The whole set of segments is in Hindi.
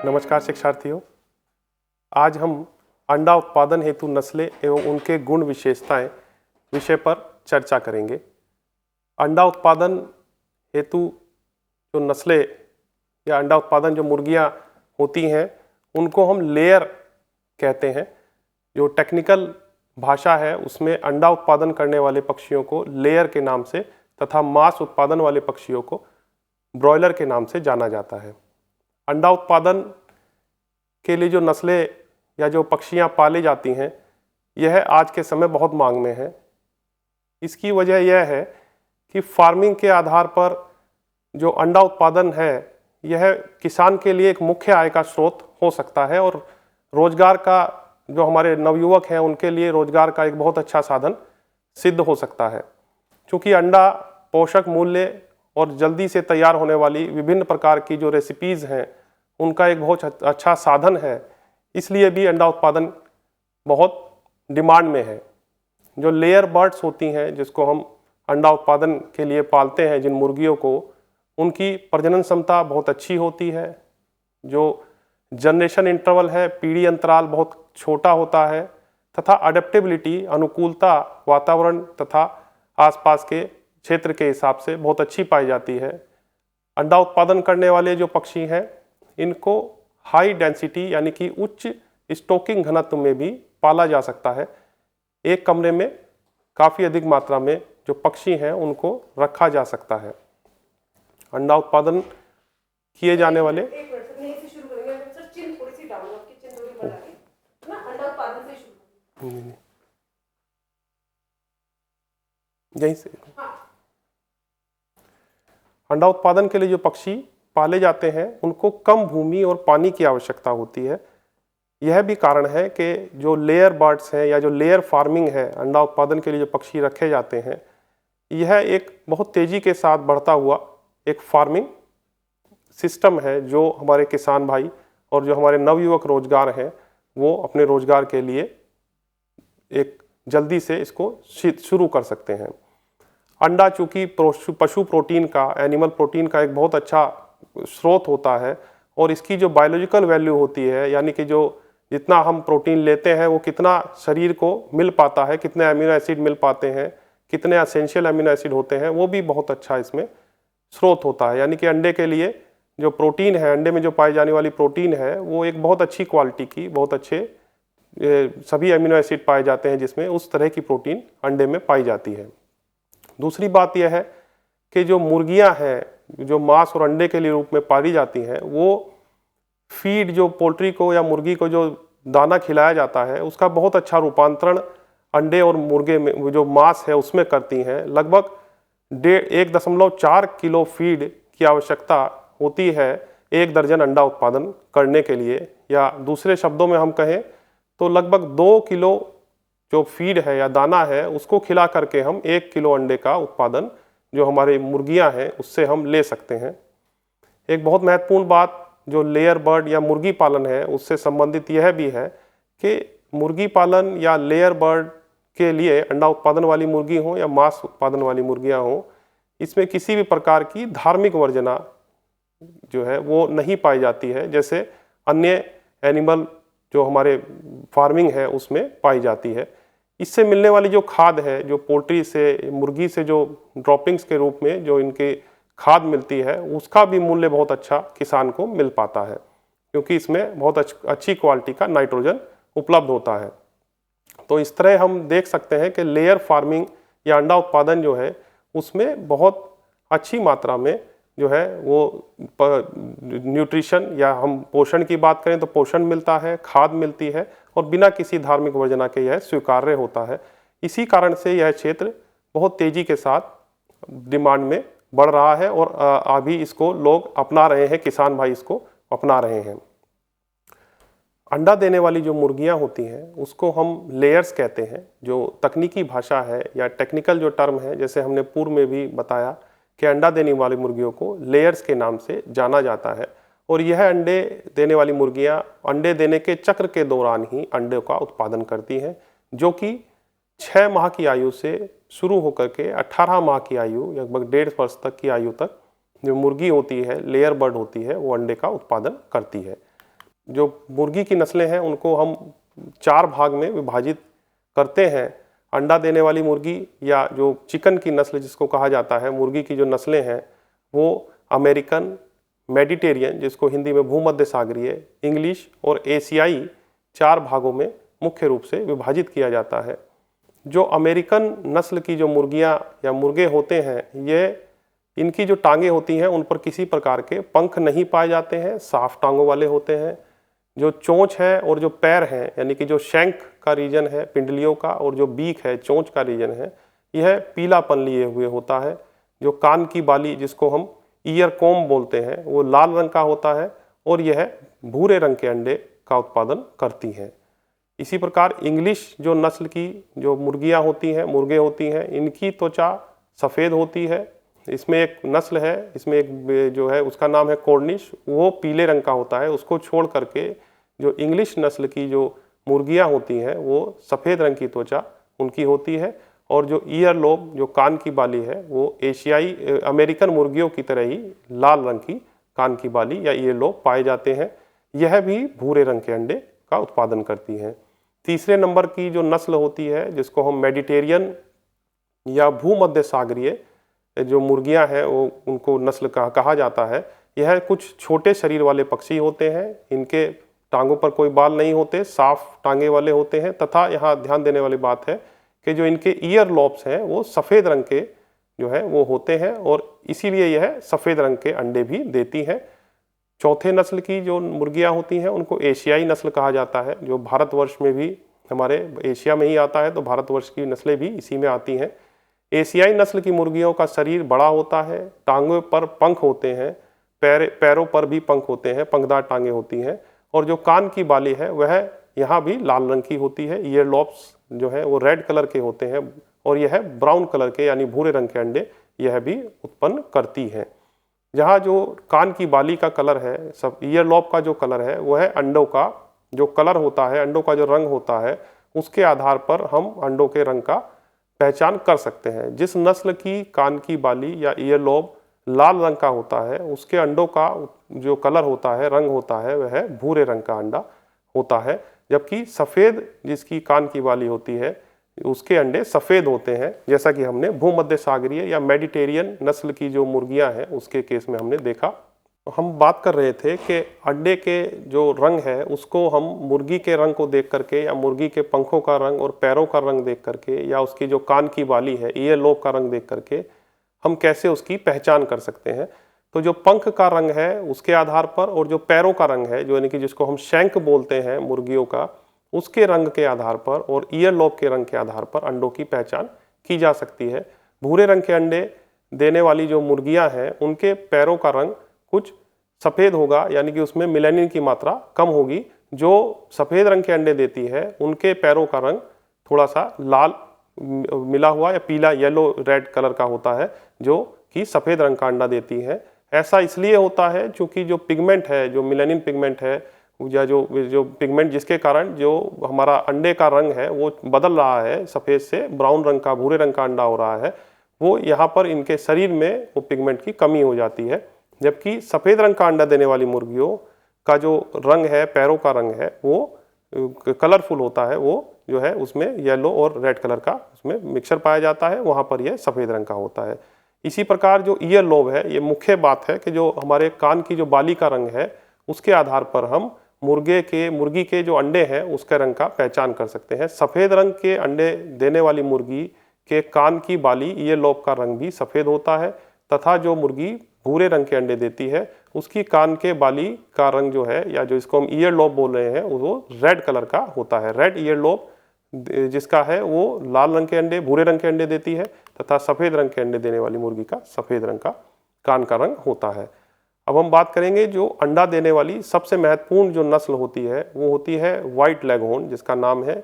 नमस्कार शिक्षार्थियों। आज हम अंडा उत्पादन हेतु नस्लें एवं उनके गुण विशेषताएं विषय पर चर्चा करेंगे। अंडा उत्पादन हेतु जो नस्लें या अंडा उत्पादन जो मुर्गियां होती हैं उनको हम लेयर कहते हैं। जो टेक्निकल भाषा है उसमें अंडा उत्पादन करने वाले पक्षियों को लेयर के नाम से तथा मांस उत्पादन वाले पक्षियों को ब्रॉयलर के नाम से जाना जाता है। अंडा उत्पादन के लिए जो नस्लें या जो पक्षियां पाली जाती हैं यह आज के समय बहुत मांग में है। इसकी वजह यह है कि फार्मिंग के आधार पर जो अंडा उत्पादन है यह किसान के लिए एक मुख्य आय का स्रोत हो सकता है और रोजगार का, जो हमारे नवयुवक हैं उनके लिए रोजगार का एक बहुत अच्छा साधन सिद्ध हो सकता है। क्योंकि अंडा पोषक मूल्य और जल्दी से तैयार होने वाली विभिन्न प्रकार की जो रेसिपीज़ हैं उनका एक बहुत अच्छा साधन है, इसलिए भी अंडा उत्पादन बहुत डिमांड में है। जो लेयर बर्ड्स होती हैं जिसको हम अंडा उत्पादन के लिए पालते हैं, जिन मुर्गियों को, उनकी प्रजनन क्षमता बहुत अच्छी होती है। जो जनरेशन इंटरवल है, पीढ़ी अंतराल बहुत छोटा होता है तथा अडेप्टेबिलिटी, अनुकूलता वातावरण तथा आसपास के क्षेत्र के हिसाब से बहुत अच्छी पाई जाती है। अंडा उत्पादन करने वाले जो पक्षी हैं इनको हाई डेंसिटी यानी कि उच्च स्टॉकिंग घनत्व में भी पाला जा सकता है। एक कमरे में काफ़ी अधिक मात्रा में जो पक्षी हैं उनको रखा जा सकता है। अंडा उत्पादन किए जाने वाले यहीं से अंडा उत्पादन के लिए जो पक्षी पाले जाते हैं उनको कम भूमि और पानी की आवश्यकता होती है। यह भी कारण है कि जो लेयर बर्ड्स हैं या जो लेयर फार्मिंग है, अंडा उत्पादन के लिए जो पक्षी रखे जाते हैं, यह एक बहुत तेज़ी के साथ बढ़ता हुआ एक फार्मिंग सिस्टम है जो हमारे किसान भाई और जो हमारे नवयुवक रोजगार हैं वो अपने रोजगार के लिए एक जल्दी से इसको शुरू कर सकते हैं। अंडा चूँकि पशु प्रोटीन का, एनिमल प्रोटीन का एक बहुत अच्छा स्रोत होता है और इसकी जो बायोलॉजिकल वैल्यू होती है, यानी कि जो जितना हम प्रोटीन लेते हैं वो कितना शरीर को मिल पाता है, कितने अमीनो एसिड मिल पाते हैं, कितने एसेंशियल अमीनो एसिड होते हैं, वो भी बहुत अच्छा इसमें स्रोत होता है। यानी कि अंडे के लिए जो प्रोटीन है, अंडे में जो पाई जाने वाली प्रोटीन है वो एक बहुत अच्छी क्वालिटी की, बहुत अच्छे सभी अमीनो एसिड पाए जाते हैं जिसमें उस तरह की प्रोटीन अंडे में पाई जाती है। दूसरी बात यह है कि जो मुर्गियां हैं जो मांस और अंडे के लिए रूप में पाली जाती हैं, वो फीड, जो पोल्ट्री को या मुर्गी को जो दाना खिलाया जाता है उसका बहुत अच्छा रूपांतरण अंडे और मुर्गे में जो मांस है उसमें करती हैं। लगभग 1.4 किलो फीड की आवश्यकता होती है 1 दर्जन अंडा उत्पादन करने के लिए, या दूसरे शब्दों में हम कहें तो लगभग 2 किलो जो फीड है या दाना है उसको खिला करके हम 1 किलो अंडे का उत्पादन जो हमारे मुर्गियां हैं उससे हम ले सकते हैं। एक बहुत महत्वपूर्ण बात जो लेयर बर्ड या मुर्गी पालन है उससे संबंधित यह भी है कि मुर्गी पालन या लेयर बर्ड के लिए अंडा उत्पादन वाली मुर्गी हो या मांस उत्पादन वाली मुर्गियां हो, इसमें किसी भी प्रकार की धार्मिक वर्जना जो है वो नहीं पाई जाती है, जैसे अन्य एनिमल जो हमारे फार्मिंग है उसमें पाई जाती है। इससे मिलने वाली जो खाद है, जो पोल्ट्री से, मुर्गी से जो ड्रॉपिंग्स के रूप में जो इनके खाद मिलती है उसका भी मूल्य बहुत अच्छा किसान को मिल पाता है, क्योंकि इसमें बहुत अच्छी क्वालिटी का नाइट्रोजन उपलब्ध होता है। तो इस तरह हम देख सकते हैं कि लेयर फार्मिंग या अंडा उत्पादन जो है उसमें बहुत अच्छी मात्रा में जो है वो न्यूट्रिशन या हम पोषण की बात करें तो पोषण मिलता है, खाद मिलती है और बिना किसी धार्मिक वर्जना के यह स्वीकार्य होता है। इसी कारण से यह क्षेत्र बहुत तेज़ी के साथ डिमांड में बढ़ रहा है और अभी इसको लोग अपना रहे हैं, किसान भाई इसको अपना रहे हैं। अंडा देने वाली जो मुर्गियां होती हैं उसको हम लेयर्स कहते हैं। जो तकनीकी भाषा है या टेक्निकल जो टर्म है, जैसे हमने पूर्व में भी बताया कि अंडा देने वाली मुर्गियों को लेयर्स के नाम से जाना जाता है और यह अंडे देने वाली मुर्गियां अंडे देने के चक्र के दौरान ही अंडे का उत्पादन करती हैं, जो कि 6 माह की आयु से शुरू होकर के 18 माह की आयु, लगभग 1.5 वर्ष तक की आयु तक जो मुर्गी होती है, लेयर बर्ड होती है, वो अंडे का उत्पादन करती है। जो मुर्गी की नस्लें हैं उनको हम 4 भाग में विभाजित करते हैं। अंडा देने वाली मुर्गी या जो चिकन की नस्ल जिसको कहा जाता है, मुर्गी की जो नस्लें हैं वो अमेरिकन, मेडिटेरियन जिसको हिंदी में भूमध्य सागरीय, इंग्लिश और एशियाई 4 भागों में मुख्य रूप से विभाजित किया जाता है। जो अमेरिकन नस्ल की जो मुर्गियां या मुर्गे होते हैं, ये इनकी जो टांगें होती हैं उन पर किसी प्रकार के पंख नहीं पाए जाते हैं, साफ टांगों वाले होते हैं। जो चोंच है और जो पैर हैं, यानी कि जो शैंक का रीजन है पिंडलियों का और जो बीक है, चोंच का रीजन है, यह पीलापन लिए हुए होता है। जो कान की बाली जिसको हम ईयर कोम बोलते हैं वो लाल रंग का होता है और यह भूरे रंग के अंडे का उत्पादन करती हैं। इसी प्रकार इंग्लिश जो नस्ल की जो मुर्गियां होती हैं, मुर्गे होती हैं, इनकी त्वचा सफ़ेद होती है। इसमें एक नस्ल है, इसमें एक जो है उसका नाम है कॉर्निश, वो पीले रंग का होता है। उसको छोड़ करके जो इंग्लिश नस्ल की जो मुर्गियां होती हैं वो सफ़ेद रंग की त्वचा उनकी होती है और जो ईयर लोब, जो कान की बाली है, वो एशियाई अमेरिकन मुर्गियों की तरह ही लाल रंग की कान की बाली या ईयर लोब पाए जाते हैं। यह भी भूरे रंग के अंडे का उत्पादन करती हैं। तीसरे नंबर की जो नस्ल होती है जिसको हम मेडिटेरियन या भूमध्य सागरीय जो मुर्गियां हैं वो उनको नस्ल कहा जाता है। यह कुछ छोटे शरीर वाले पक्षी होते हैं। इनके टांगों पर कोई बाल नहीं होते, साफ टांगे वाले होते हैं तथा यहाँ ध्यान देने वाली बात है कि जो इनके ईयर लॉब्स हैं वो सफ़ेद रंग के जो है वो होते हैं और इसीलिए यह सफ़ेद रंग के अंडे भी देती हैं। चौथे नस्ल की जो मुर्गियां होती हैं उनको एशियाई नस्ल कहा जाता है, जो भारतवर्ष में भी हमारे एशिया में ही आता है, तो भारतवर्ष की नस्लें भी इसी में आती हैं। एशियाई नस्ल की मुर्गियों का शरीर बड़ा होता है, टांगों पर पंख होते हैं, पैरों पर भी पंख होते हैं, पंखदार टांगें होती हैं और जो कान की बाली है वह यहाँ भी लाल रंग की होती है। ईयर लॉब्स जो है वो रेड कलर के होते हैं और यह ब्राउन कलर के यानी भूरे रंग के अंडे यह भी उत्पन्न करती हैं। जहाँ जो कान की बाली का कलर है, सब ईयर लॉब का जो कलर है वह अंडों का जो कलर होता है, अंडों का जो रंग होता है, उसके आधार पर हम अंडों के रंग का पहचान कर सकते हैं। जिस नस्ल की कान की बाली या ईयर लॉब लाल रंग का होता है उसके अंडों का जो कलर होता है, रंग होता है, वह भूरे रंग का अंडा होता है। जबकि सफ़ेद जिसकी कान की बाली होती है उसके अंडे सफ़ेद होते हैं, जैसा कि हमने भूमध्य सागरीय या मेडिटेरियन नस्ल की जो मुर्गियां हैं उसके केस में हमने देखा। हम बात कर रहे थे कि अंडे के जो रंग है उसको हम मुर्गी के रंग को देख करके या मुर्गी के पंखों का रंग और पैरों का रंग देख करके या उसकी जो कान की बाली है, ईयर लोब का रंग देख करके हम कैसे उसकी पहचान कर सकते हैं। तो जो पंख का रंग है उसके आधार पर और जो पैरों का रंग है, जो यानी कि जिसको हम शैंक बोलते हैं मुर्गियों का, उसके रंग के आधार पर और ईयर लॉब के रंग के आधार पर अंडों की पहचान की जा सकती है। भूरे रंग के अंडे देने वाली जो मुर्गियां हैं उनके पैरों का रंग कुछ सफ़ेद होगा, यानी कि उसमें मेलानिन की मात्रा कम होगी। जो सफ़ेद रंग के अंडे देती है उनके पैरों का रंग थोड़ा सा लाल मिला हुआ या पीला, येलो रेड कलर का होता है, जो कि सफ़ेद रंग का अंडा देती है। ऐसा इसलिए होता है क्योंकि जो पिगमेंट है, जो मेलानिन पिगमेंट है या जो पिगमेंट जिसके कारण जो हमारा अंडे का रंग है वो बदल रहा है, सफ़ेद से ब्राउन रंग का, भूरे रंग का अंडा हो रहा है, वो यहाँ पर इनके शरीर में वो पिगमेंट की कमी हो जाती है। जबकि सफ़ेद रंग का अंडा देने वाली मुर्गियों का जो रंग है, पैरों का रंग है, वो कलरफुल होता है, वो जो है उसमें येलो और रेड कलर का उसमें मिक्सचर पाया जाता है, वहाँ पर यह सफ़ेद रंग का होता है। इसी प्रकार जो ईयर लोब है, ये मुख्य बात है कि जो हमारे कान की जो बाली का रंग है उसके आधार पर हम मुर्गी के जो अंडे हैं उसके रंग का पहचान कर सकते हैं। सफ़ेद रंग के अंडे देने वाली मुर्गी के कान की बाली, ईयर लोब का रंग भी सफ़ेद होता है तथा जो मुर्गी भूरे रंग के अंडे देती है उसकी कान के बाली का रंग जो है या जो इसको हम ईयर लोब बोल रहे हैं वो रेड कलर का होता है। रेड ईयर लोब जिसका है वो लाल रंग के अंडे, भूरे रंग के अंडे देती है तथा सफ़ेद रंग के अंडे देने वाली मुर्गी का सफ़ेद रंग का कान का रंग होता है। अब हम बात करेंगे जो अंडा देने वाली सबसे महत्वपूर्ण जो नस्ल होती है वो होती है वाइट लेगहॉर्न, जिसका नाम है,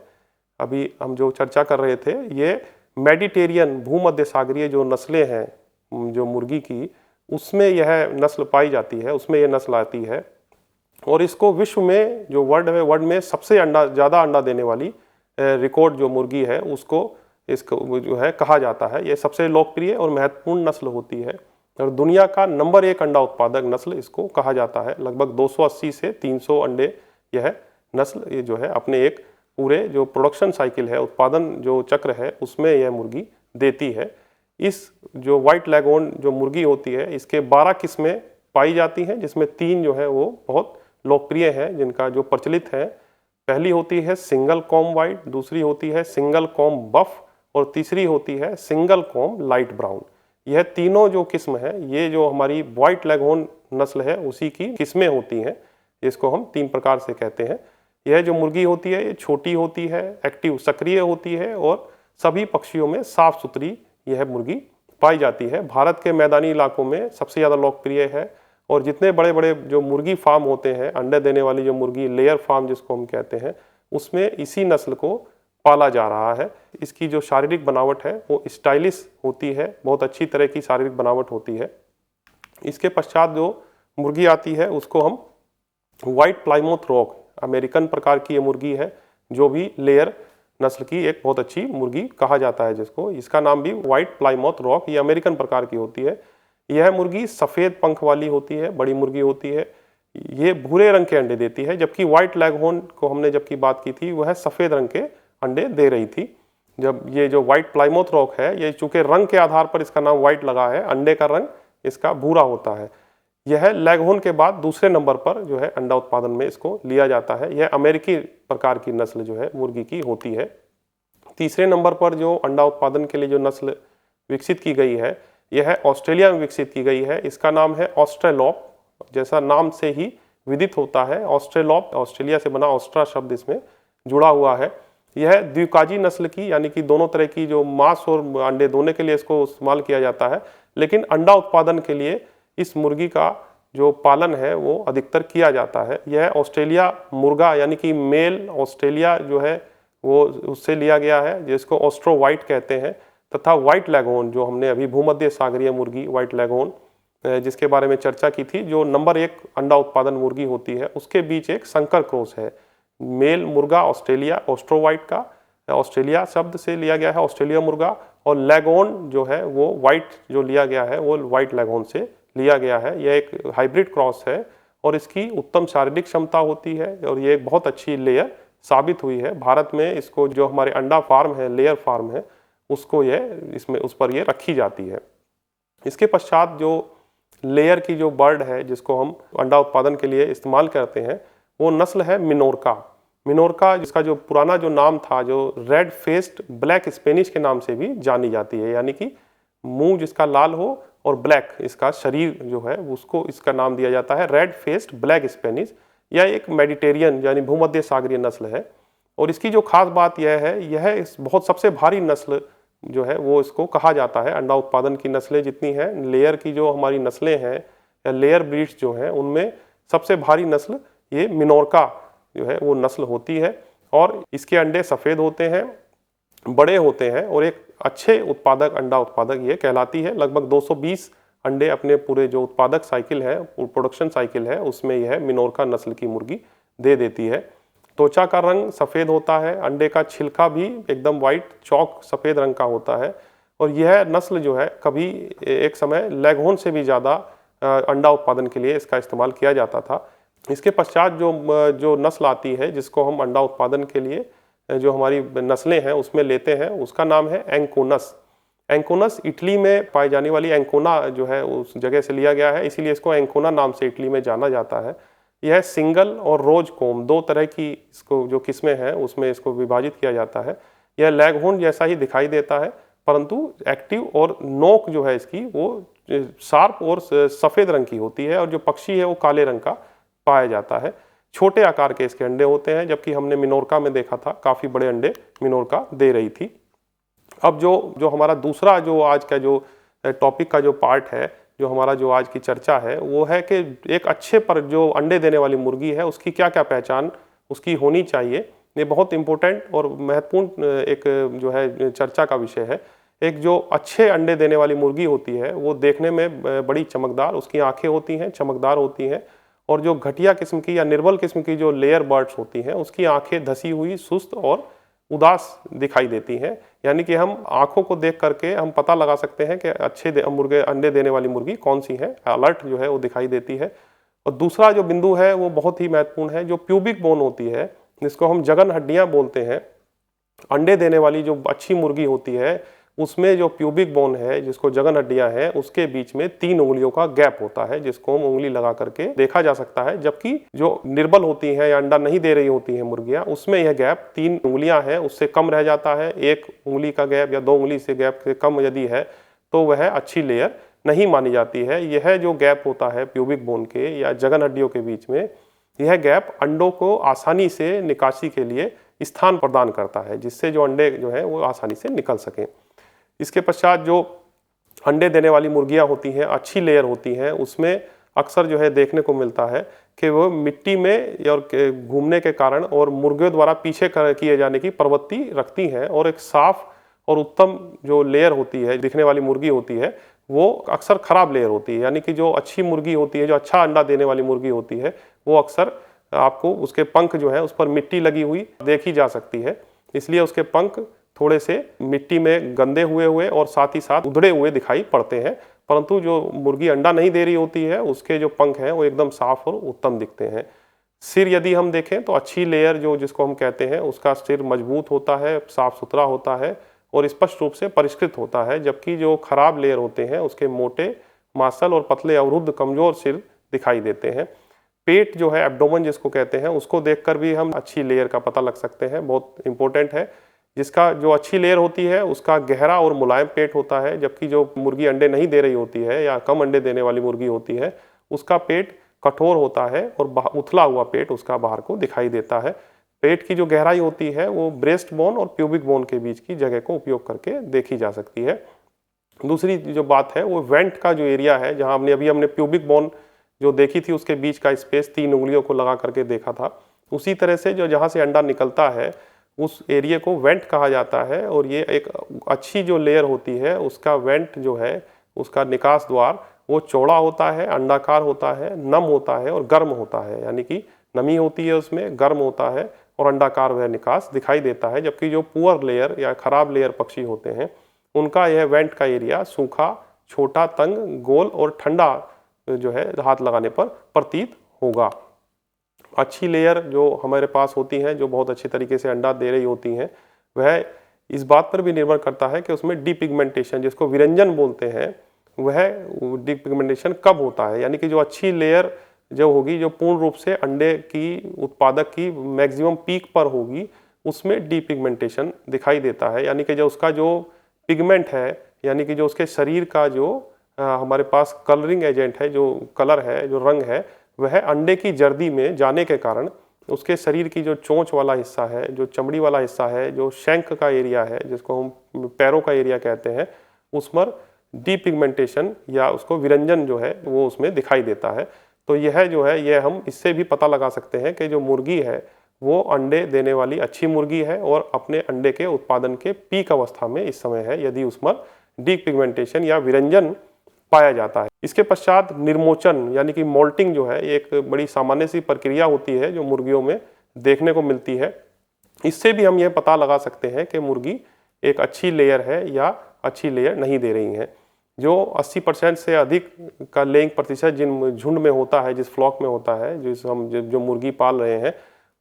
अभी हम जो चर्चा कर रहे थे, ये मेडिटेरियन भूमध्य सागरीय जो नस्लें हैं जो मुर्गी की, उसमें यह नस्ल पाई जाती है, उसमें यह नस्ल आती है और इसको विश्व में जो वर्ल्ड में सबसे ज़्यादा अंडा देने वाली रिकॉर्ड जो मुर्गी है उसको इसको जो है कहा जाता है। ये सबसे लोकप्रिय और महत्वपूर्ण नस्ल होती है और दुनिया का नंबर 1 अंडा उत्पादक नस्ल इसको कहा जाता है। लगभग 280 से 300 अंडे यह नस्ल ये जो है अपने एक पूरे जो प्रोडक्शन साइकिल है, उत्पादन जो चक्र है, उसमें यह मुर्गी देती है। इस जो व्हाइट लेगहॉर्न जो मुर्गी होती है, इसके 12 किस्में पाई जाती हैं, जिसमें 3 जो है वो बहुत लोकप्रिय हैं, जिनका जो प्रचलित है। पहली होती है सिंगल कॉम व्हाइट, दूसरी होती है सिंगल कॉम बफ और तीसरी होती है सिंगल कॉम लाइट ब्राउन। यह तीनों जो किस्म है, ये जो हमारी व्हाइट लेगहॉर्न नस्ल है उसी की किस्में होती हैं, जिसको हम 3 प्रकार से कहते हैं। यह जो मुर्गी होती है ये छोटी होती है, एक्टिव सक्रिय होती है और सभी पक्षियों में साफ सुथरी यह मुर्गी पाई जाती है। भारत के मैदानी इलाकों में सबसे ज़्यादा लोकप्रिय है और जितने बड़े बड़े जो मुर्गी फार्म होते हैं, अंडे देने वाली जो मुर्गी लेयर फार्म जिसको हम कहते हैं, उसमें इसी नस्ल को पाला जा रहा है। इसकी जो शारीरिक बनावट है वो स्टाइलिश होती है, बहुत अच्छी तरह की शारीरिक बनावट होती है। इसके पश्चात जो मुर्गी आती है उसको हम व्हाइट प्लाईमाउथ रॉक, अमेरिकन प्रकार की ये मुर्गी है, जो भी लेयर नस्ल की एक बहुत अच्छी मुर्गी कहा जाता है जिसको। इसका नाम भी व्हाइट प्लाईमाउथ रॉक, ये अमेरिकन प्रकार की होती है। यह मुर्गी सफ़ेद पंख वाली होती है, बड़ी मुर्गी होती है। ये भूरे रंग के अंडे देती है, जबकि व्हाइट लेगहॉर्न को हमने जबकि बात की थी वह सफ़ेद रंग के अंडे दे रही थी। जब ये जो व्हाइट प्लाईमाउथ रॉक है, ये चूंकि रंग के आधार पर इसका नाम व्हाइट लगा है, अंडे का रंग इसका भूरा होता है। यह लेगहॉर्न के बाद दूसरे नंबर पर जो है अंडा उत्पादन में इसको लिया जाता है। यह अमेरिकी प्रकार की नस्ल जो है मुर्गी की होती है। तीसरे नंबर पर जो अंडा उत्पादन के लिए जो नस्ल विकसित की गई है, यह ऑस्ट्रेलिया में विकसित की गई है। इसका नाम है ऑस्ट्रेलॉप, जैसा नाम से ही विदित होता है। ऑस्ट्रेलॉप, ऑस्ट्रेलिया से बना ऑस्ट्रा शब्द इसमें जुड़ा हुआ है। यह द्विकाजी नस्ल की, यानी कि दोनों तरह की जो मांस और अंडे दोने के लिए इसको इस्तेमाल किया जाता है, लेकिन अंडा उत्पादन के लिए इस मुर्गी का जो पालन है वो अधिकतर किया जाता है। यह ऑस्ट्रेलिया मुर्गा यानी कि मेल ऑस्ट्रेलिया जो है वो उससे लिया गया है, जिसको ऑस्ट्रो व्हाइट कहते हैं। तथा व्हाइट लेगहॉर्न जो हमने अभी भूमध्य सागरीय मुर्गी व्हाइट लेगहॉर्न जिसके बारे में चर्चा की थी, जो नंबर 1 अंडा उत्पादन मुर्गी होती है, उसके बीच एक संकर क्रॉस है। मेल मुर्गा ऑस्ट्रेलिया ऑस्ट्रो व्हाइट का ऑस्ट्रेलिया शब्द से लिया गया है, ऑस्ट्रेलिया मुर्गा, और लेगहॉर्न जो है वो व्हाइट जो लिया गया है वो व्हाइट लेगहॉर्न से लिया गया है। यह एक हाइब्रिड क्रॉस है और इसकी उत्तम शारीरिक क्षमता होती है और ये एक बहुत अच्छी लेयर साबित हुई है। भारत में इसको जो हमारे अंडा फार्म है, लेयर फार्म है, उसको यह इसमें उस पर ये रखी जाती है। इसके पश्चात जो लेयर की जो बर्ड है जिसको हम अंडा उत्पादन के लिए इस्तेमाल करते हैं, वो नस्ल है मिनोरका। मिनोरका जिसका जो पुराना जो नाम था, जो रेड फेस्ड ब्लैक स्पेनिश के नाम से भी जानी जाती है, यानी कि मुंह जिसका लाल हो और ब्लैक इसका शरीर जो है उसको इसका नाम दिया जाता है रेड फेस्ड ब्लैक स्पेनिश। यह एक मेडिटेरियन यानी भूमध्य सागरीय नस्ल है और इसकी जो खास बात यह है, यह इस बहुत सबसे भारी नस्ल जो है वो इसको कहा जाता है। अंडा उत्पादन की नस्लें जितनी हैं, लेयर की जो हमारी नस्लें हैं या लेयर ब्रीड्स जो हैं, उनमें सबसे भारी नस्ल ये मिनोरका जो है वो नस्ल होती है। और इसके अंडे सफ़ेद होते हैं, बड़े होते हैं और एक अच्छे उत्पादक अंडा उत्पादक ये कहलाती है। लगभग 220 अंडे अपने पूरे जो उत्पादक साइकिल है, प्रोडक्शन साइकिल है, उसमें यह मिनोरका नस्ल की मुर्गी दे देती है। त्वचा का रंग सफ़ेद होता है, अंडे का छिलका भी एकदम वाइट चौक सफ़ेद रंग का होता है और यह नस्ल जो है कभी एक समय लेगहॉर्न से भी ज़्यादा अंडा उत्पादन के लिए इसका इस्तेमाल किया जाता था। इसके पश्चात जो नस्ल आती है जिसको हम अंडा उत्पादन के लिए जो हमारी नस्लें हैं उसमें लेते हैं, उसका नाम है एंकोनस। एंकोनस इटली में पाई जाने वाली एंकोना जो है उस जगह से लिया गया है, इसीलिए इसको एंकोना नाम से इटली में जाना जाता है। यह सिंगल और रोज कोम दो तरह की इसको जो किस्में हैं उसमें इसको विभाजित किया जाता है। यह लेगहॉर्न जैसा ही दिखाई देता है, परंतु एक्टिव और नोक जो है इसकी वो शार्प और सफ़ेद रंग की होती है और जो पक्षी है वो काले रंग का पाया जाता है। छोटे आकार के इसके अंडे होते हैं, जबकि हमने मिनोरका में देखा था काफ़ी बड़े अंडे मिनोरका दे रही थी। अब जो हमारा दूसरा जो आज का जो टॉपिक का जो पार्ट है, जो हमारा जो आज की चर्चा है, वो है कि एक अच्छे पर जो अंडे देने वाली मुर्गी है उसकी क्या क्या पहचान उसकी होनी चाहिए। ये बहुत इम्पोर्टेंट और महत्वपूर्ण एक जो है चर्चा का विषय है। एक जो अच्छे अंडे देने वाली मुर्गी होती है वो देखने में बड़ी चमकदार, उसकी आंखें होती हैं, चमकदार होती हैं, और जो घटिया किस्म की या निर्बल किस्म की जो लेयर बर्ड्स होती हैं उसकी आंखें धसी हुई, सुस्त और उदास दिखाई देती हैं। यानी कि हम आंखों को देख करके हम पता लगा सकते हैं कि अच्छे मुर्गे अंडे देने वाली मुर्गी कौन सी है, अलर्ट जो है वो दिखाई देती है। और दूसरा जो बिंदु है वो बहुत ही महत्वपूर्ण है, जो प्यूबिक बोन होती है, जिसको हम जघन हड्डियां बोलते हैं। अंडे देने वाली जो अच्छी मुर्गी होती है उसमें जो प्यूबिक बोन है, जिसको जघन हड्डियां हैं, उसके बीच में 3 उंगलियों का गैप होता है, जिसको हम उंगली लगा करके देखा जा सकता है। जबकि जो निर्बल होती हैं या अंडा नहीं दे रही होती हैं मुर्गियां, उसमें यह गैप 3 उंगलियां हैं उससे कम रह जाता है। 1 उंगली का गैप या 2 उंगली से गैप से कम यदि है तो वह अच्छी लेयर नहीं मानी जाती है। यह जो गैप होता है प्यूबिक बोन के या जघन हड्डियों के बीच में, यह गैप अंडों को आसानी से निकासी के लिए स्थान प्रदान करता है, जिससे जो अंडे जो है वो आसानी से निकल सकें। इसके पश्चात जो अंडे देने वाली मुर्गियां होती हैं, अच्छी लेयर होती हैं, उसमें अक्सर जो है देखने को मिलता है कि वो मिट्टी में और घूमने के कारण और मुर्गियों द्वारा पीछे किए जाने की प्रवृत्ति रखती हैं, और एक साफ और उत्तम जो लेयर होती है दिखने वाली मुर्गी होती है वो अक्सर खराब लेयर होती है। यानी कि जो अच्छी मुर्गी होती है, जो अच्छा अंडा देने वाली मुर्गी होती है, वो अक्सर आपको उसके पंख जो है उस पर मिट्टी लगी हुई देखी जा सकती है। इसलिए उसके पंख थोड़े से मिट्टी में गंदे हुए और साथ ही साथ उधड़े हुए दिखाई पड़ते हैं। परंतु जो मुर्गी अंडा नहीं दे रही होती है उसके जो पंख हैं वो एकदम साफ और उत्तम दिखते हैं। सिर यदि हम देखें तो अच्छी लेयर जो जिसको हम कहते हैं उसका सिर मजबूत होता है, साफ सुथरा होता है और स्पष्ट रूप से परिष्कृत होता है। जबकि जो खराब लेयर होते हैं उसके मोटे, मांसल और पतले, अवरुद्ध, कमजोर सिर दिखाई देते हैं। पेट जो है, एब्डोमेन जिसको कहते हैं, उसको देखकर भी हम अच्छी लेयर का पता लग सकते हैं। बहुत इंपॉर्टेंट है। जिसका जो अच्छी लेयर होती है उसका गहरा और मुलायम पेट होता है, जबकि जो मुर्गी अंडे नहीं दे रही होती है या कम अंडे देने वाली मुर्गी होती है उसका पेट कठोर होता है और उथला हुआ पेट उसका बाहर को दिखाई देता है। पेट की जो गहराई होती है वो ब्रेस्ट बोन और प्यूबिक बोन के बीच की जगह को उपयोग करके देखी जा सकती है। दूसरी जो बात है वो वेंट का जो एरिया है, जहाँ हमने प्यूबिक बोन जो देखी थी उसके बीच का स्पेस 3 उंगलियों को लगा करके देखा था, उसी तरह से जो जहाँ से अंडा निकलता है उस एरिया को वेंट कहा जाता है। और ये एक अच्छी जो लेयर होती है उसका वेंट जो है, उसका निकास द्वार वो चौड़ा होता है, अंडाकार होता है, नम होता है और गर्म होता है। यानी कि नमी होती है उसमें, गर्म होता है और अंडाकार वह निकास दिखाई देता है। जबकि जो पुअर लेयर या खराब लेयर पक्षी होते हैं उनका यह वेंट का एरिया सूखा, छोटा, तंग, गोल और ठंडा जो है हाथ लगाने पर प्रतीत होगा। अच्छी लेयर जो हमारे पास होती हैं, जो बहुत अच्छी तरीके से अंडा दे रही होती हैं, वह इस बात पर भी निर्भर करता है कि उसमें डीपिगमेंटेशन, जिसको विरंजन बोलते हैं, वह डीपिगमेंटेशन कब होता है। यानी कि जो अच्छी लेयर जो होगी, जो पूर्ण रूप से अंडे की उत्पादक की मैक्सिमम पीक पर होगी, उसमें डीपिगमेंटेशन दिखाई देता है। यानी कि जो उसका जो पिगमेंट है, यानी कि जो उसके शरीर का जो हमारे पास कलरिंग एजेंट है, जो कलर है, जो रंग है, वह अंडे की जर्दी में जाने के कारण उसके शरीर की जो चोंच वाला हिस्सा है, जो चमड़ी वाला हिस्सा है, जो शैंक का एरिया है, जिसको हम पैरों का एरिया कहते हैं, उस पर डीपिगमेंटेशन या उसको विरंजन जो है वो उसमें दिखाई देता है। तो यह जो है, यह हम इससे भी पता लगा सकते हैं कि जो मुर्गी है वो अंडे देने वाली अच्छी मुर्गी है और अपने अंडे के उत्पादन के पीक अवस्था में इस समय है, यदि उसमें डीपिगमेंटेशन या विरंजन पाया जाता है। इसके पश्चात निर्मोचन यानी कि मोल्टिंग जो है, एक बड़ी सामान्य सी प्रक्रिया होती है जो मुर्गियों में देखने को मिलती है। इससे भी हम यह पता लगा सकते हैं कि मुर्गी एक अच्छी लेयर है या अच्छी लेयर नहीं दे रही है। जो 80% से अधिक का लेइंग प्रतिशत जिन झुंड में होता है, जिस फ्लॉक में होता है, जो मुर्गी पाल रहे हैं,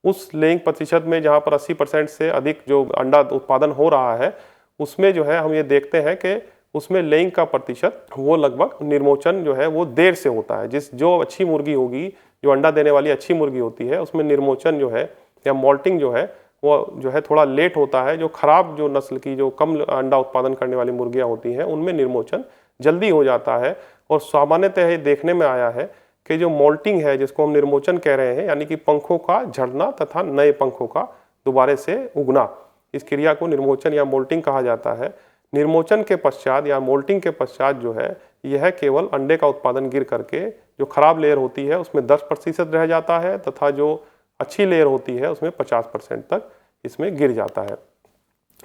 उस लेइंग प्रतिशत में जहाँ पर 80% से अधिक जो अंडा उत्पादन हो रहा है, उसमें जो है हम ये देखते हैं कि उसमें लेइंग का प्रतिशत वो लगभग निर्मोचन जो है वो देर से होता है। जो अच्छी मुर्गी होगी, जो अंडा देने वाली अच्छी मुर्गी होती है, उसमें निर्मोचन जो है या मोल्टिंग जो है वो जो है थोड़ा लेट होता है। जो खराब जो नस्ल की जो कम अंडा उत्पादन करने वाली मुर्गियां होती हैं उनमें निर्मोचन जल्दी हो जाता है। और सामान्यतः ये देखने में आया है कि जो मोल्टिंग है, जिसको हम निर्मोचन कह रहे हैं, यानी कि पंखों का झड़ना तथा नए पंखों का दोबारे से उगना, इस क्रिया को निर्मोचन या मोल्टिंग कहा जाता है। निर्मोचन के पश्चात या मोल्टिंग के पश्चात जो है, यह केवल अंडे का उत्पादन गिर करके जो खराब लेयर होती है उसमें 10% रह जाता है तथा जो अच्छी लेयर होती है उसमें 50% तक इसमें गिर जाता है।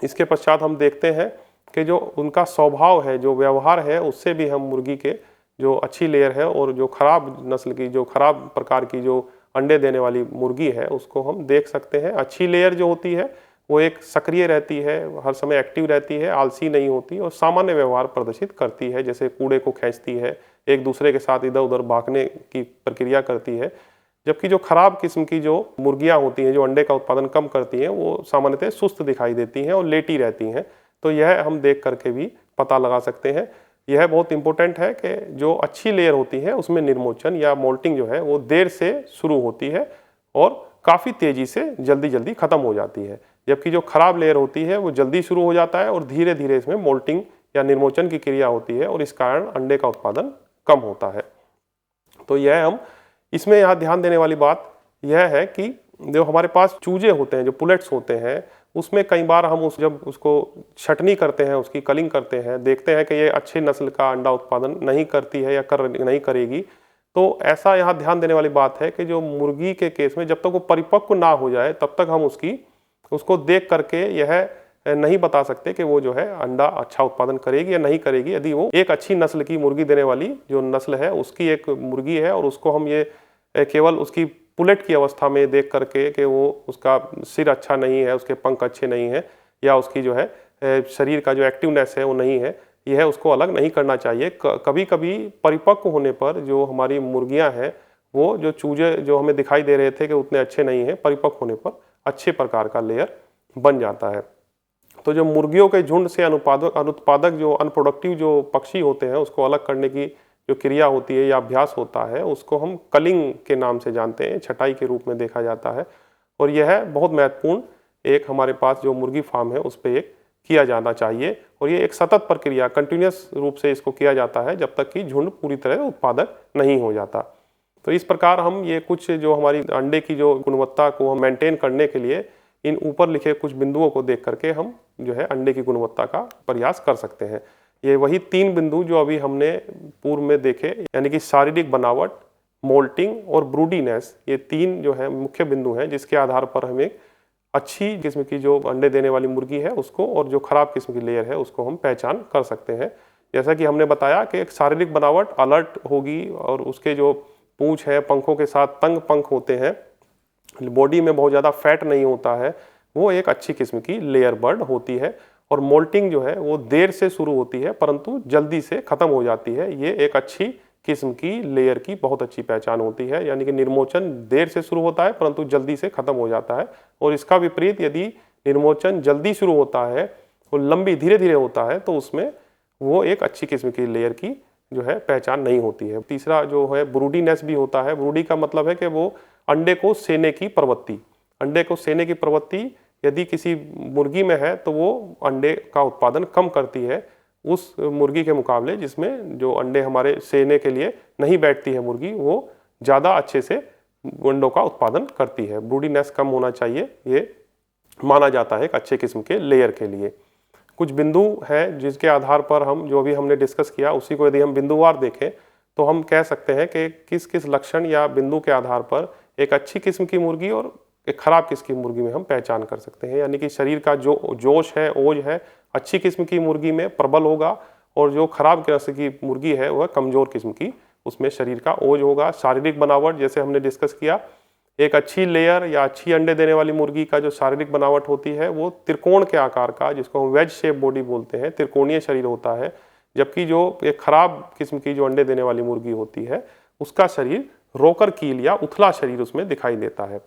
इसके पश्चात हम देखते हैं कि जो उनका स्वभाव है, जो व्यवहार है, उससे भी हम मुर्गी के जो अच्छी लेयर है और जो खराब नस्ल की, जो खराब प्रकार की जो अंडे देने वाली मुर्गी है, उसको हम देख सकते हैं। अच्छी लेयर जो होती है वो एक सक्रिय रहती है, हर समय एक्टिव रहती है, आलसी नहीं होती और सामान्य व्यवहार प्रदर्शित करती है, जैसे कूड़े को खींचती है एक दूसरे के साथ इधर उधर भागने की प्रक्रिया करती है। जबकि जो खराब किस्म की जो मुर्गियां होती हैं, जो अंडे का उत्पादन कम करती हैं, वो सामान्यतः सुस्त दिखाई देती हैं और लेटी रहती हैं। तो यह हम देख करके भी पता लगा सकते हैं। यह बहुत इंपॉर्टेंट है कि जो अच्छी लेयर होती है उसमें निर्मोचन या मोल्टिंग जो है वो देर से शुरू होती है और काफ़ी तेज़ी से जल्दी ख़त्म हो जाती है। जबकि जो खराब लेयर होती है वो जल्दी शुरू हो जाता है और धीरे धीरे इसमें मोल्टिंग या निर्मोचन की क्रिया होती है और इस कारण अंडे का उत्पादन कम होता है। तो यह हम इसमें यहाँ ध्यान देने वाली बात यह है कि जो हमारे पास चूजे होते हैं, जो पुलेट्स होते हैं, उसमें कई बार हम जब उसको छटनी करते हैं, उसकी कलिंग करते हैं, देखते हैं कि ये अच्छी नस्ल का अंडा उत्पादन नहीं करती है या नहीं करेगी। तो ऐसा यहाँ ध्यान देने वाली बात है कि जो मुर्गी के केस में जब तक वो परिपक्व ना हो जाए तब तक हम उसको देख करके यह नहीं बता सकते कि वो जो है अंडा अच्छा उत्पादन करेगी या नहीं करेगी। यदि वो एक अच्छी नस्ल की मुर्गी देने वाली जो नस्ल है उसकी एक मुर्गी है और उसको हम ये केवल उसकी पुलेट की अवस्था में देख करके कि वो उसका सिर अच्छा नहीं है, उसके पंख अच्छे नहीं है या उसकी जो है शरीर का जो एक्टिवनेस है वो नहीं है, यह उसको अलग नहीं करना चाहिए। कभी कभी परिपक्व होने पर जो हमारी मुर्गियां हैं वो जो चूजे जो हमें दिखाई दे रहे थे कि उतने अच्छे नहीं हैं, परिपक्व होने पर अच्छे प्रकार का लेयर बन जाता है। तो जो मुर्गियों के झुंड से अनुत्पादक जो अनप्रोडक्टिव जो पक्षी होते हैं उसको अलग करने की जो क्रिया होती है या अभ्यास होता है उसको हम कलिंग के नाम से जानते हैं, छटाई के रूप में देखा जाता है। और यह बहुत महत्वपूर्ण एक हमारे पास जो मुर्गी फार्म है उस पर एक किया जाना चाहिए और ये एक सतत प्रक्रिया कंटिन्यूस रूप से इसको किया जाता है जब तक कि झुंड पूरी तरह उत्पादक नहीं हो जाता। तो इस प्रकार हम ये कुछ जो हमारी अंडे की जो गुणवत्ता को हम मेंटेन करने के लिए इन ऊपर लिखे कुछ बिंदुओं को देख करके हम जो है अंडे की गुणवत्ता का प्रयास कर सकते हैं। ये वही 3 बिंदु जो अभी हमने पूर्व में देखे, यानी कि शारीरिक बनावट, मोल्टिंग और ब्रूडीनेस, ये 3 जो है मुख्य बिंदु हैं जिसके आधार पर हम एक अच्छी किस्म की जो अंडे देने वाली मुर्गी है उसको और जो खराब किस्म की लेयर है उसको हम पहचान कर सकते हैं। जैसा कि हमने बताया कि एक शारीरिक बनावट अलर्ट होगी और उसके जो पूंछ है, पंखों के साथ तंग पंख होते हैं, बॉडी में बहुत ज़्यादा फैट नहीं होता है, वो एक अच्छी किस्म की लेयर बर्ड होती है। और मोल्टिंग जो है वो देर से शुरू होती है परंतु जल्दी से ख़त्म हो जाती है। ये एक अच्छी किस्म की लेयर की बहुत अच्छी पहचान होती है, यानी कि निर्मोचन देर से शुरू होता है परंतु जल्दी से ख़त्म हो जाता है। और इसका विपरीत यदि निर्मोचन जल्दी शुरू होता है और लंबी धीरे धीरे होता है तो उसमें वो एक अच्छी किस्म की लेयर की जो है पहचान नहीं होती है। तीसरा जो है ब्रूडीनेस भी होता है। ब्रूडी का मतलब है कि वो अंडे को सेने की प्रवृत्ति, अंडे को सेने की प्रवृत्ति यदि किसी मुर्गी में है तो वो अंडे का उत्पादन कम करती है उस मुर्गी के मुकाबले जिसमें जो अंडे हमारे सेने के लिए नहीं बैठती है मुर्गी, वो ज़्यादा अच्छे से अंडों का उत्पादन करती है। ब्रूडीनेस कम होना चाहिए, ये माना जाता है एक अच्छे किस्म के लेयर के लिए। कुछ बिंदु हैं जिसके आधार पर हम जो भी हमने डिस्कस किया उसी को यदि हम बिंदुवार देखें तो हम कह सकते हैं कि किस किस लक्षण या बिंदु के आधार पर एक अच्छी किस्म की मुर्गी और एक खराब किस्म की मुर्गी में हम पहचान कर सकते हैं। यानी कि शरीर का जो जोश है, ओज है, अच्छी किस्म की मुर्गी में प्रबल होगा और जो खराब किस्म की मुर्गी है वह कमजोर किस्म की, उसमें शरीर का ओज होगा। शारीरिक बनावट जैसे हमने डिस्कस किया, एक अच्छी लेयर या अच्छी अंडे देने वाली मुर्गी का जो शारीरिक बनावट होती है वो त्रिकोण के आकार का, जिसको हम वेज शेप बॉडी बोलते हैं, त्रिकोणीय शरीर होता है। जबकि जो एक खराब किस्म की जो अंडे देने वाली मुर्गी होती है उसका शरीर रोकर कील या उथला शरीर उसमें दिखाई देता है।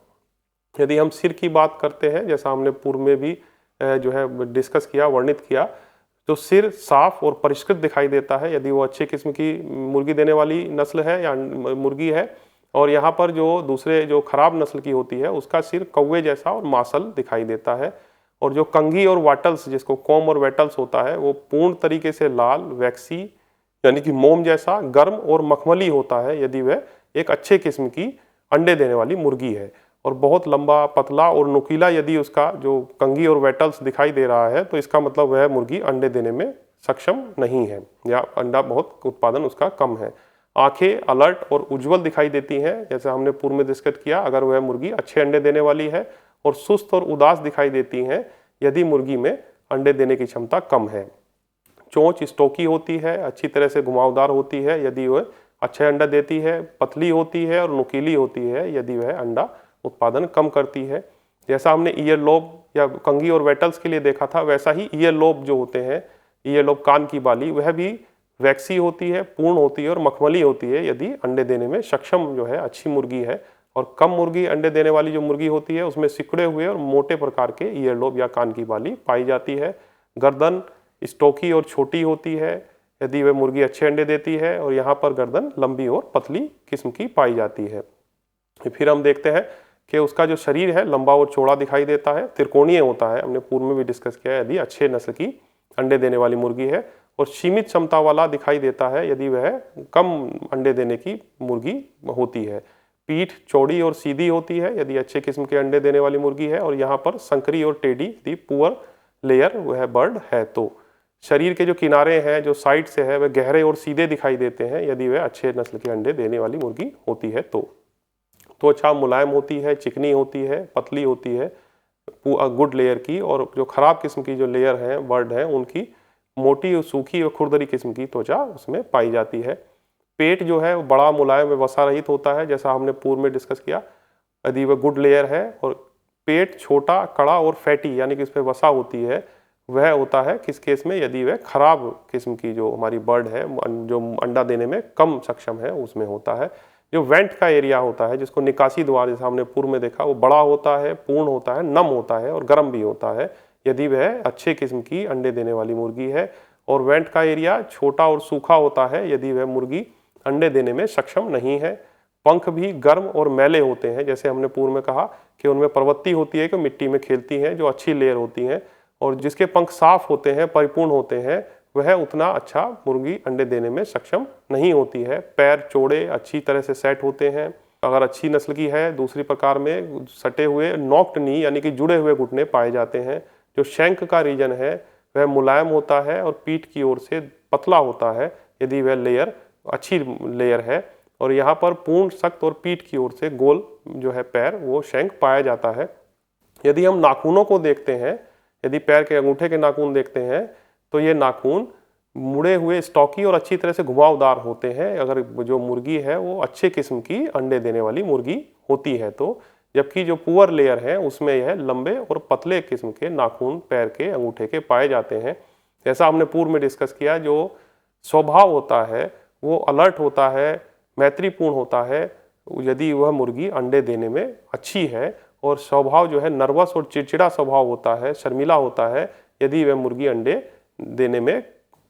यदि हम सिर की बात करते हैं, जैसा हमने पूर्व में भी जो है डिस्कस किया, वर्णित किया, तो सिर साफ और परिष्कृत दिखाई देता है यदि वो अच्छी किस्म की मुर्गी देने वाली नस्ल है या मुर्गी है। और यहाँ पर जो दूसरे जो खराब नस्ल की होती है उसका सिर कौवे जैसा और मासल दिखाई देता है। और जो कंघी और वाटल्स, जिसको कॉम और वेटल्स होता है, वो पूर्ण तरीके से लाल, वैक्सी यानी कि मोम जैसा, गर्म और मखमली होता है यदि वह एक अच्छे किस्म की अंडे देने वाली मुर्गी है। और बहुत लंबा, पतला और नुकीला यदि उसका जो कंघी और वेटल्स दिखाई दे रहा है तो इसका मतलब वह मुर्गी अंडे देने में सक्षम नहीं है या अंडा बहुत उत्पादन उसका कम है। आंखें अलर्ट और उज्जवल दिखाई देती हैं, जैसे हमने पूर्व में डिस्कस किया, अगर वह मुर्गी अच्छे अंडे देने वाली है। और सुस्त और उदास दिखाई देती हैं यदि मुर्गी में अंडे देने की क्षमता कम है। चोंच स्टोकी होती है, अच्छी तरह से घुमावदार होती है यदि वह अच्छे अंडा देती है, पतली होती है और नुकीली होती है यदि वह अंडा उत्पादन कम करती है। जैसा हमने ईयर लोब या कंघी और वेटल्स के लिए देखा था, वैसा ही ईयर लोब जो होते हैं, ईयर लोब कान की बाली, वह भी वैक्सी होती है, पूर्ण होती है और मखमली होती है यदि अंडे देने में सक्षम जो है अच्छी मुर्गी है। और कम मुर्गी अंडे देने वाली जो मुर्गी होती है उसमें सिकुड़े हुए और मोटे प्रकार के ईयरलोब या कान की बाली पाई जाती है। गर्दन स्टोकी और छोटी होती है यदि वह मुर्गी अच्छे अंडे देती है, और यहाँ पर गर्दन लंबी और पतली किस्म की पाई जाती है। फिर हम देखते हैं कि उसका जो शरीर है लंबा और चौड़ा दिखाई देता है, त्रिकोणीय होता है, हमने पूर्व में भी डिस्कस किया है यदि अच्छे नस्ल की अंडे देने वाली मुर्गी है, और सीमित क्षमता वाला दिखाई देता है यदि वह कम अंडे देने की मुर्गी होती है। पीठ चौड़ी और सीधी होती है यदि अच्छे किस्म के अंडे देने वाली मुर्गी है, और यहाँ पर संकरी और टेढ़ी यदि पुअर लेयर वह बर्ड है। तो शरीर के जो किनारे हैं, जो साइड से है, वह गहरे और सीधे दिखाई देते हैं यदि वह अच्छे नस्ल के अंडे देने वाली मुर्गी होती है। तो त्वचा मुलायम होती है, चिकनी होती है, पतली होती है गुड लेयर की, और जो खराब किस्म की जो लेयर है बर्ड है उनकी मोटी और सूखी और खुरदरी किस्म की त्वचा उसमें पाई जाती है। पेट जो है वो बड़ा मुलायम व वसा रहित होता है, जैसा हमने पूर्व में डिस्कस किया यदि वह गुड लेयर है। और पेट छोटा, कड़ा और फैटी यानी कि इसमें वसा होती है, वह होता है किस केस में, यदि वह खराब किस्म की जो हमारी बर्ड है जो अंडा देने में कम सक्षम है उसमें होता है। जो वेंट का एरिया होता है, जिसको निकासी द्वार जैसा हमने पूर्व में देखा, वो बड़ा होता है, पूर्ण होता है, नम होता है और गर्म भी होता है यदि वह अच्छे किस्म की अंडे देने वाली मुर्गी है। और वेंट का एरिया छोटा और सूखा होता है यदि वह मुर्गी अंडे देने में सक्षम नहीं है। पंख भी गर्म और मैले होते हैं, जैसे हमने पूर्व में कहा कि उनमें प्रवृत्ति होती है कि मिट्टी में खेलती हैं, जो अच्छी लेयर होती हैं। और जिसके पंख साफ होते हैं, परिपूर्ण होते हैं, वह उतना अच्छा मुर्गी अंडे देने में सक्षम नहीं होती है। पैर चौड़े अच्छी तरह से सेट होते हैं, अगर अच्छी नस्ल की है। दूसरी प्रकार में सटे हुए नॉक्ड नी यानी कि जुड़े हुए घुटने पाए जाते हैं। जो शंख का रीजन है वह मुलायम होता है और पीठ की ओर से पतला होता है यदि वह लेयर अच्छी लेयर है। और यहाँ पर पूर्ण सख्त और पीठ की ओर से गोल जो है पैर, वो शंख पाया जाता है। यदि हम नाखूनों को देखते हैं, यदि पैर के अंगूठे के नाखून देखते हैं, तो ये नाखून मुड़े हुए स्टॉकी और अच्छी तरह से घुमावदार होते हैं अगर जो मुर्गी है वो अच्छे किस्म की अंडे देने वाली मुर्गी होती है। तो जबकि जो पुअर लेयर है उसमें यह लंबे और पतले किस्म के नाखून पैर के अंगूठे के पाए जाते हैं। जैसा हमने पूर्व में डिस्कस किया, जो स्वभाव होता है वो अलर्ट होता है, मैत्रीपूर्ण होता है यदि वह मुर्गी अंडे देने में अच्छी है। और स्वभाव जो है नर्वस और चिड़चिड़ा स्वभाव होता है, शर्मिला होता है यदि वह मुर्गी अंडे देने में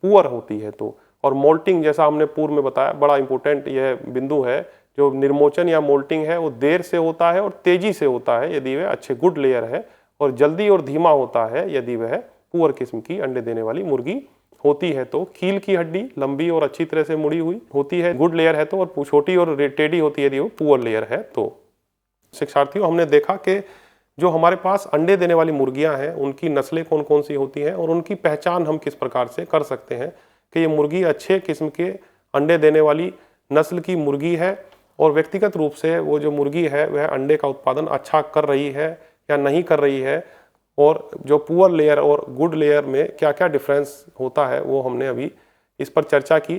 पुअर होती है। तो और मोल्टिंग, जैसा हमने पूर्व में बताया, बड़ा इंपॉर्टेंट यह बिंदु है, जो निर्मोचन या मोल्टिंग है वो देर से होता है और तेजी से होता है यदि वह अच्छे गुड लेयर है, और जल्दी और धीमा होता है यदि वह पुअर किस्म की अंडे देने वाली मुर्गी होती है। तो कील की हड्डी लंबी और अच्छी तरह से मुड़ी हुई होती है गुड लेयर है तो, और छोटी और टेढ़ी होती है यदि वो पुअर लेयर है। तो शिक्षार्थियों, हमने देखा कि जो हमारे पास अंडे देने वाली मुर्गियां हैं उनकी नस्लें कौन कौन सी होती हैं और उनकी पहचान हम किस प्रकार से कर सकते हैं कि ये मुर्गी अच्छे किस्म के अंडे देने वाली नस्ल की मुर्गी है, और व्यक्तिगत रूप से वो जो मुर्गी है वह अंडे का उत्पादन अच्छा कर रही है या नहीं कर रही है, और जो पुअर लेयर और गुड लेयर में क्या क्या डिफरेंस होता है वो हमने अभी इस पर चर्चा की।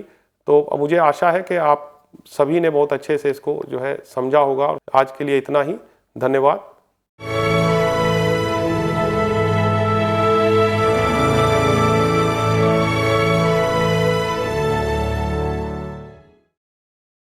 तो मुझे आशा है कि आप सभी ने बहुत अच्छे से इसको जो है समझा होगा। आज के लिए इतना ही, धन्यवाद।